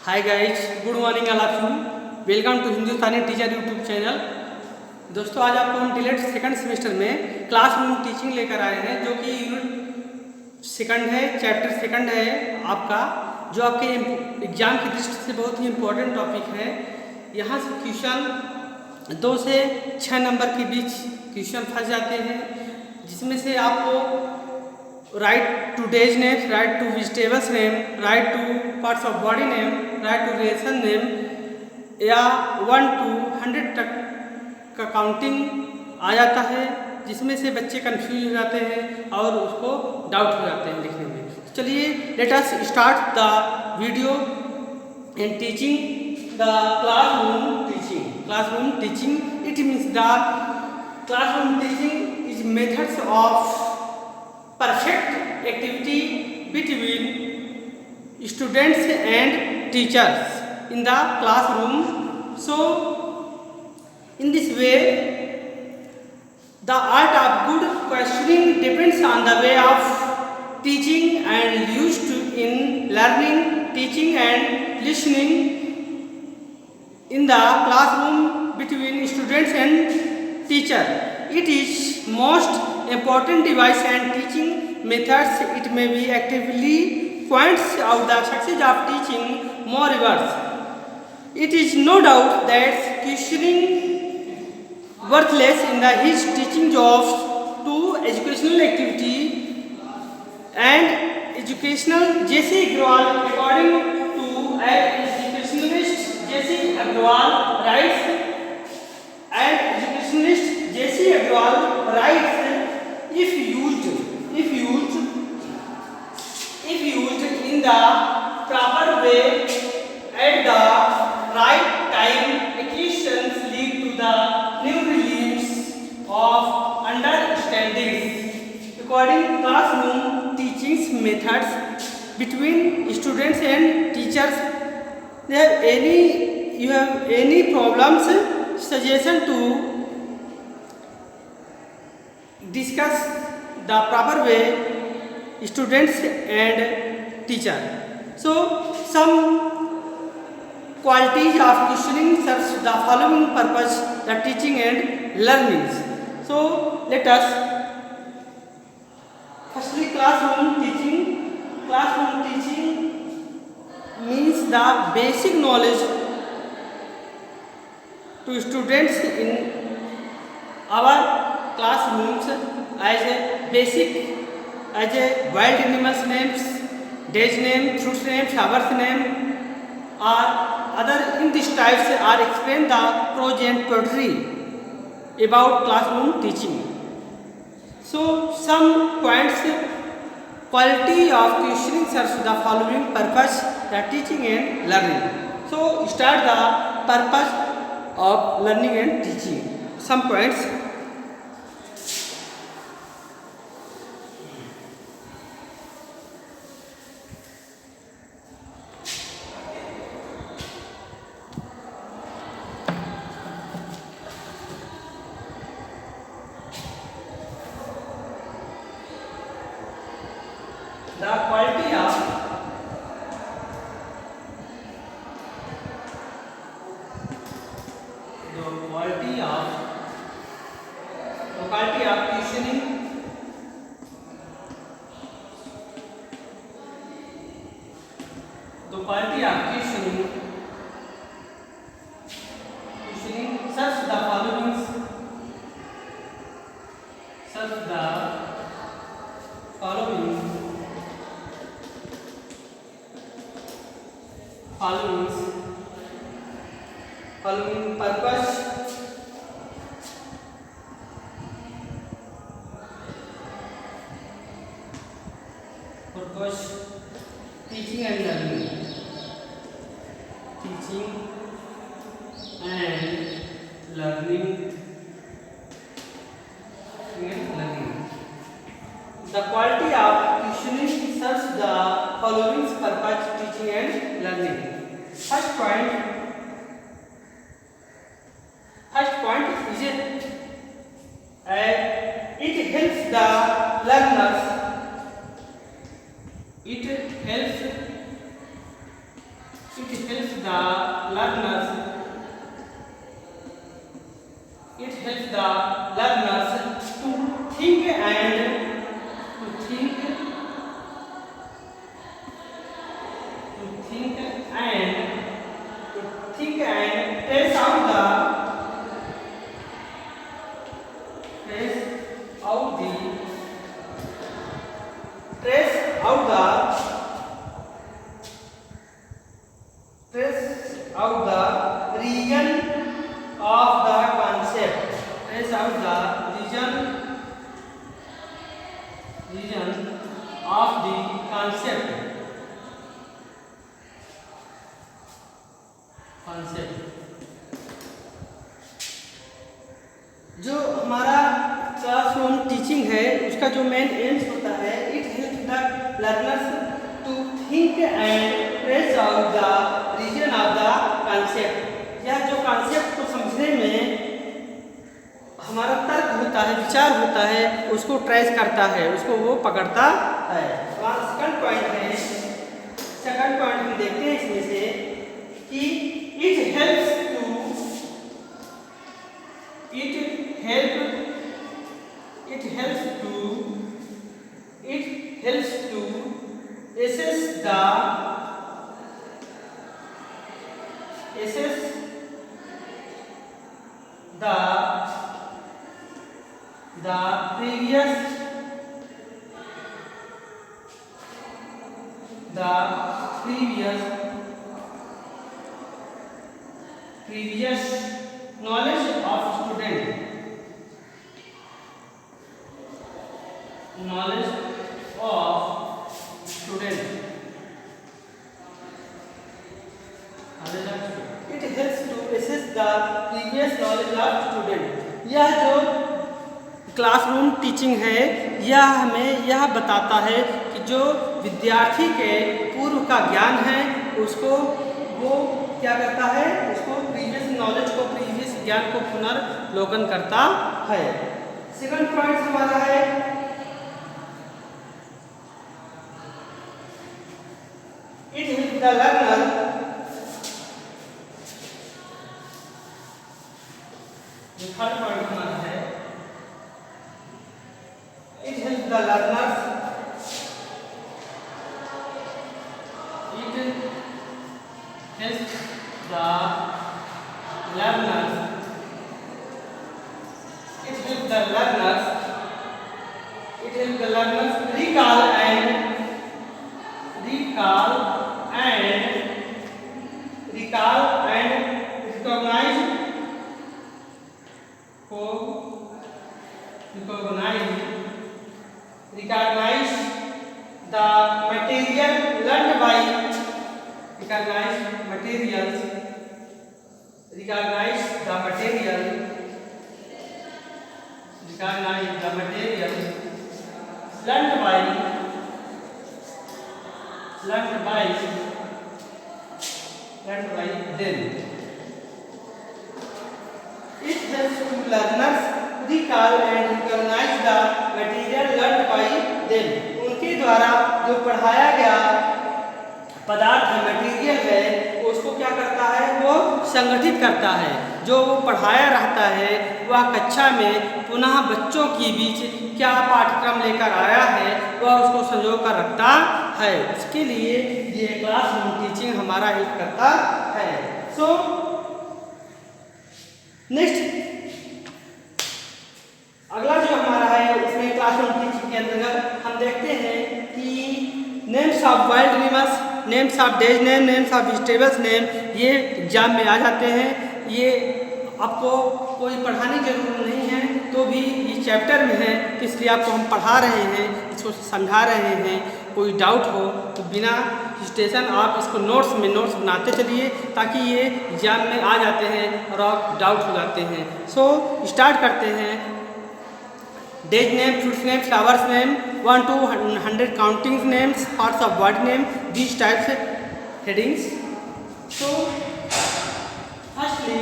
Hi guys, good morning all of you. Welcome to Hindustani teacher YouTube channel. दोस्तों, आज आपको हम डिलेट सेकंड सेमेस्टर में क्लासरूम टीचिंग लेकर आए हैं, जो कि यूनिट सेकंड है, चैप्टर सेकंड है आपका, जो आपके एग्जाम की दृष्टि से बहुत ही इम्पोर्टेंट टॉपिक है। यहाँ से क्वेश्चन 2 से 6 नंबर के बीच क्वेश्चन फंस जाते हैं, जिसमें से आपको write to days name, write to vegetables name, write to parts of body name, write to reaction name या 1 to 100 तक का काउंटिंग आ जाता है, जिसमें से बच्चे कंफ्यूज हो जाते हैं और उसको डाउट हो जाते हैं लिखने में। तो चलिए, let us start the video in teaching the classroom teaching. Classroom teaching, it means the classroom teaching is methods of perfect activity between students and teachers in the classroom. So in this way, the art of good questioning depends on the way of teaching and used in learning, teaching and listening in the classroom between students and teacher. It is most important device and teaching methods. It may be actively points out the success of teaching more rewards. It is no doubt that questioning worthless in the his teaching jobs to educational activity and educational J.C. Agrawal, according to an educationalist J.C. Agrawal writes, and educationalist J.C. Agrawal writes, if used in the proper way at the right time, acquisitions lead to the new reliefs of understandings. According to classroom teaching methods between students and teachers, you have any problems, suggestion to discuss the proper way students and teacher. So some qualities of questioning serves the following purpose: the teaching and learning. So let us firstly classroom teaching. Classroom teaching means the basic knowledge to students in our classrooms as a basic, as a wild animals names, days name, fruits name, flowers name, or other in these types are explain the prose and poetry about classroom teaching. So some points: quality of questioning serves the following purpose: the teaching and learning. So start the purpose of learning and teaching. Some points: the quality of questioning, the quality of questioning serves the following, following purpose: teaching and learning, teaching and learning, The quality of questioning serves the following purpose: teaching and learning. First point is it helps the learners. It helps it helps the learners to think and trace out the region of the concept. Trace out the region of the concept. जो हमारा classroom teaching है उसका जो main aims होता है, it help the learners to think and trace out the reason of the concept. यह जो concept को समझने में हमारा तर्क होता है, विचार होता है, उसको ट्रेस करता है, उसको वो पकड़ता है। सेकंड पॉइंट हम देखते हैं इसमें से कि it helps to assess the previous knowledge of student। It helps to assess the previous knowledge of student। यह जो क्लासरूम टीचिंग है, यह हमें यह बताता है कि जो विद्यार्थी के पूर्व का ज्ञान है उसको वो क्या करता है, उसको प्रीवियस ज्ञान को पुनर्लोकन करता है। सेकंड पॉइंट हमारा है it help the learner third point हमारा है it help the learners recall and recognize the material learned by recognize the material learned by them। It helps to learners recall and recognize the material learned by them। उनके द्वारा जो पढ़ाया गया पदार्थ है, material है, उसको क्या करता है, वो संगठित करता है। जो वो पढ़ाया रहता है वह कक्षा में पुनः बच्चों के बीच क्या पाठ्यक्रम लेकर आया है वह उसको संजो कर रखता है। उसके लिए ये क्लासरूम टीचिंग हमारा हेल्प करता है। सो नेक्स्ट अगला जो हमारा है इसमें क्लासरूम टीचिंग के अंतर्गत हम देखते हैं कि names of wild animals, names of days name, names of vegetables name, ये एग्जाम में आ जाते हैं। ये आपको कोई पढ़ाने की जरूरत नहीं है, तो भी इस चैप्टर में है, इसलिए आपको हम पढ़ा रहे हैं, इसको समझा रहे हैं। कोई डाउट हो तो बिना स्टेशन आप इसको नोट्स बनाते चलिए, ताकि ये एग्जाम में आ जाते हैं और आप डाउट हो जाते हैं। सो स्टार्ट करते हैं। Days name, fruits name, flowers name, 1 to 100 counting names, parts of word name, these types of headings। So firstly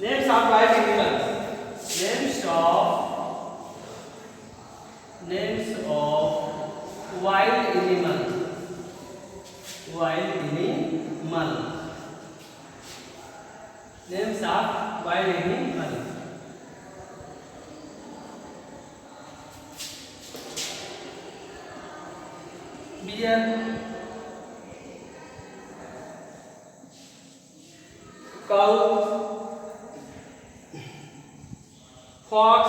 Names of wild animals. Names of wild animal. Wild animal. Names of wild animal. Bear, cow, fox,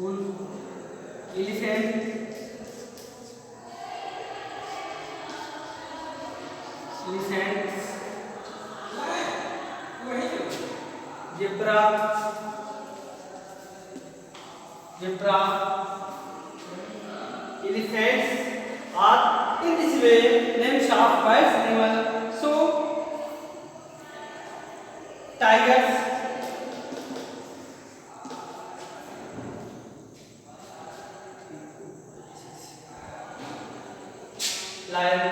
wolf, elephant, zebra, elephants are in this way names of wild animal. So tigers, lion.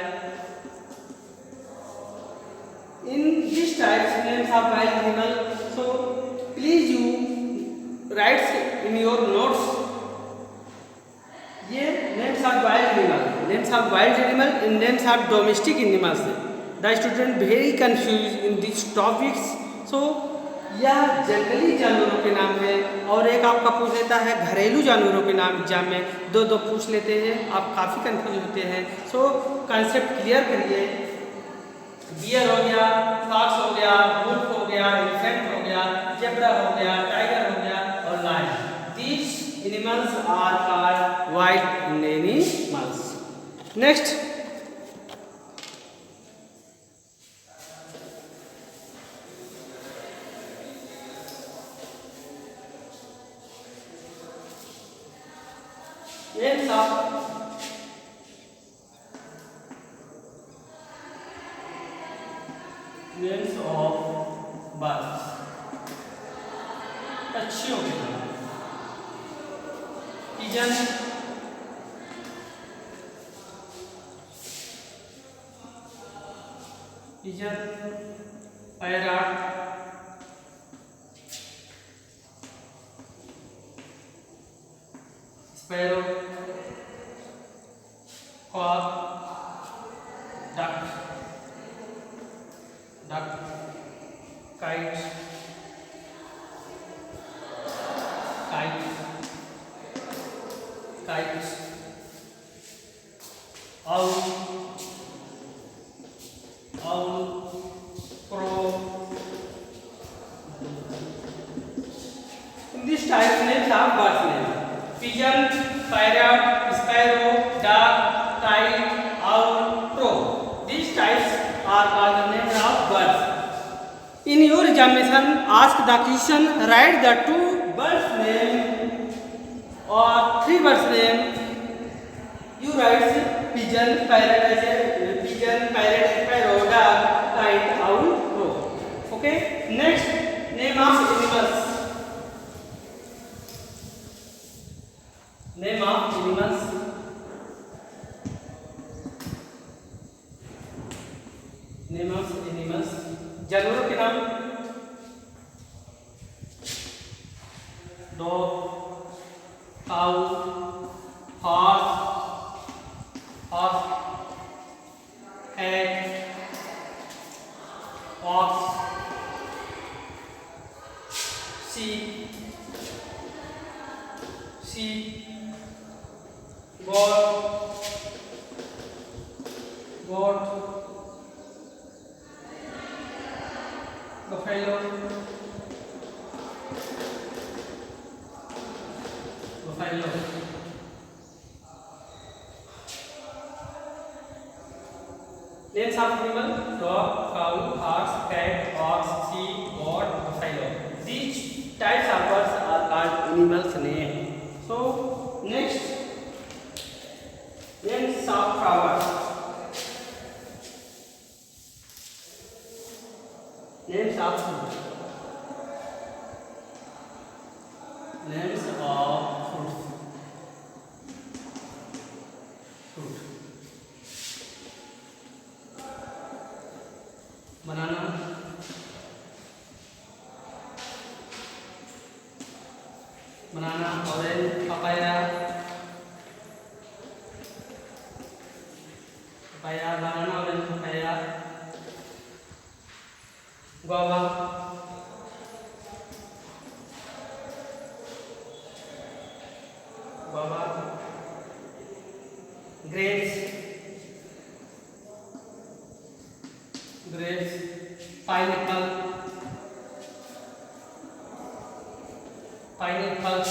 In these types names of wild animal. So please you write in your notes. ये names of wild animal in names of domestic animals. The student very confused in these topics. So यह जंगली जानवरों के नाम है और एक आपका पूछ लेता है घरेलू जानवरों के नाम एग्जाम में दो पूछ लेते हैं, आप काफ़ी कंफ्यूज होते हैं. सो कॉन्सेप्ट क्लियर करिए. बियर हो गया, फॉक्स हो गया, वुल्फ हो गया, एलिफेंट हो गया, जेब्रा हो गया, टाइगर हो गया और lion. These animals are called wild animals. Next, names of birds. पक्षियों के नाम. pigeon, parrot, sparrow, hawk, duck, kite, owl, crow. In this type names are birds name. Pigeon, parrot, sparrow, duck, kite, owl, crow. These types are called the names of birds. In your examination, ask the question, write the 2 birds name or 3 birds name. You write pigeon, parrot, sparrow, duck, kite, owl, crow. Okay. Next, name of animals. Name of animals. जानवरों के नाम. Dog, cow, horse, cat, fox, sheep, goat, buffalo, Names of animal: dog, cow, horse, cat, ox, sheep, goat, buffalo. These types of birds are called animals name. So next, names of flowers. Names of Names of fruits. Fruit. Banana. Banana, orange, papaya. Papaya, banana, orange, papaya. Guava. Guava. Grapes. Grapes. Pineapple. Pineapple.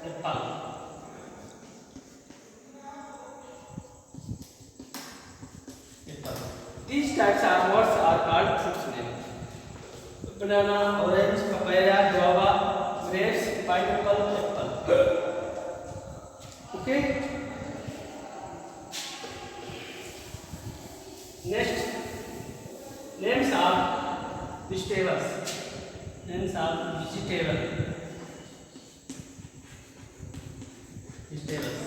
Apple. Apple. These types of words are called fruits names. Banana, orange, papaya, guava, grapes, pineapple, apple. Okay. Next, names of vegetables. Names of vegetable. Vegetables.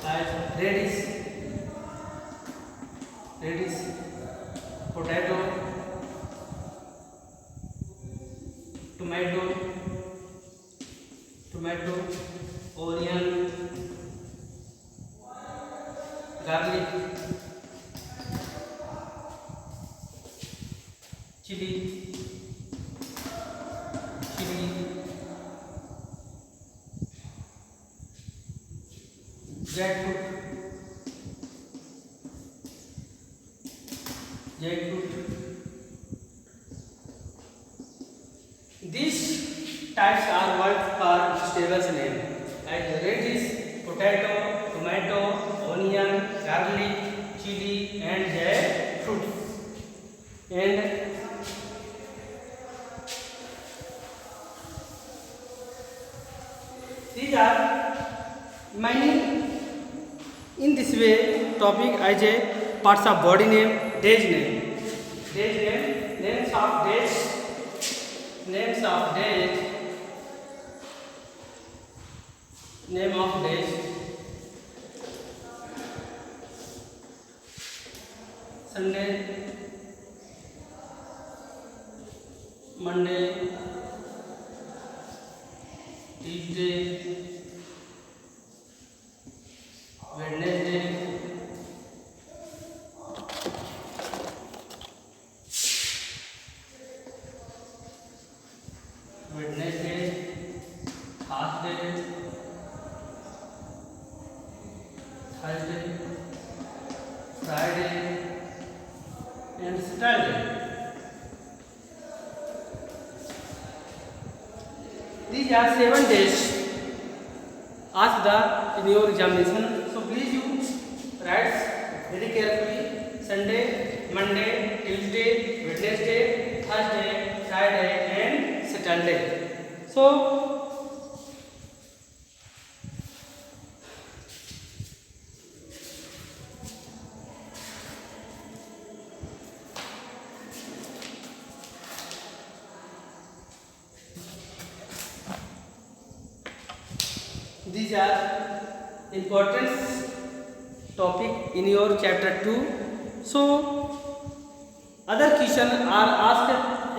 As radish, potato, tomato, onion, garlic, chili, jackfruit, These types are words for vegetables name as radish, potato, tomato, onion, garlic, chili, and jackfruit. And these are many in this way topic as a parts of body name, days name, names of days, name of days, Sunday, Monday, Tuesday, Wednesday, Thursday, Friday, and Saturday. These are 7 days asked in your examination. So please you write very carefully. Sunday, Monday, Tuesday, Wednesday, Thursday, Friday, and Saturday. So these are important topic in your chapter 2. So other questions are asked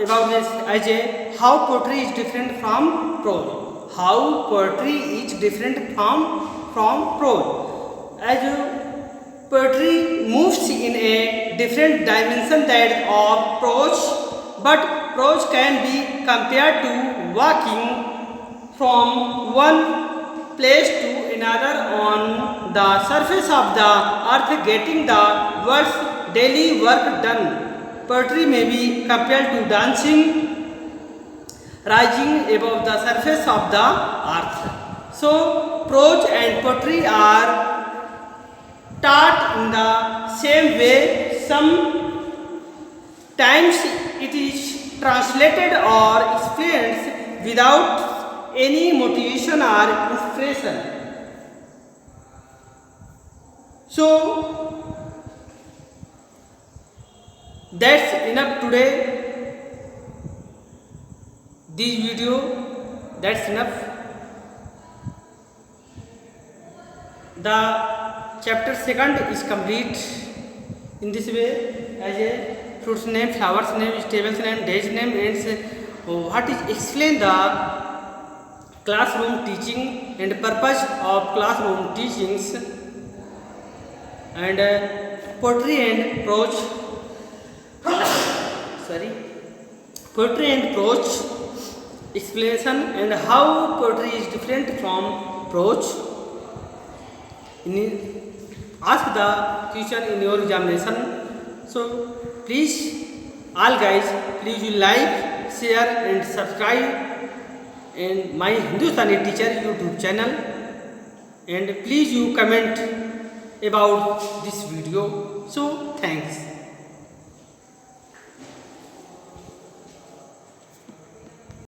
about this as a how poetry is different from prose. How poetry is different from prose. As poetry moves in a different dimension that of prose, but prose can be compared to walking from one place to another on the surface of the earth, getting the world's daily work done. Poetry may be compared to dancing, rising above the surface of the earth. So prose and poetry are taught in the same way. Sometimes it is translated or explained without any motivation or inspiration. So that's enough today. This video, that's enough. The chapter second is complete in this way, as a fruits name, flowers name, vegetables name, days name, and what is explain the classroom teaching and purpose of classroom teachings, and poetry and prose. Poetry and prose explanation, and how poetry is different from prose. Ask the question in your examination. So please, all guys, please you like, share and subscribe in my Hindustani Teacher YouTube channel, and please you comment about this video. So thanks.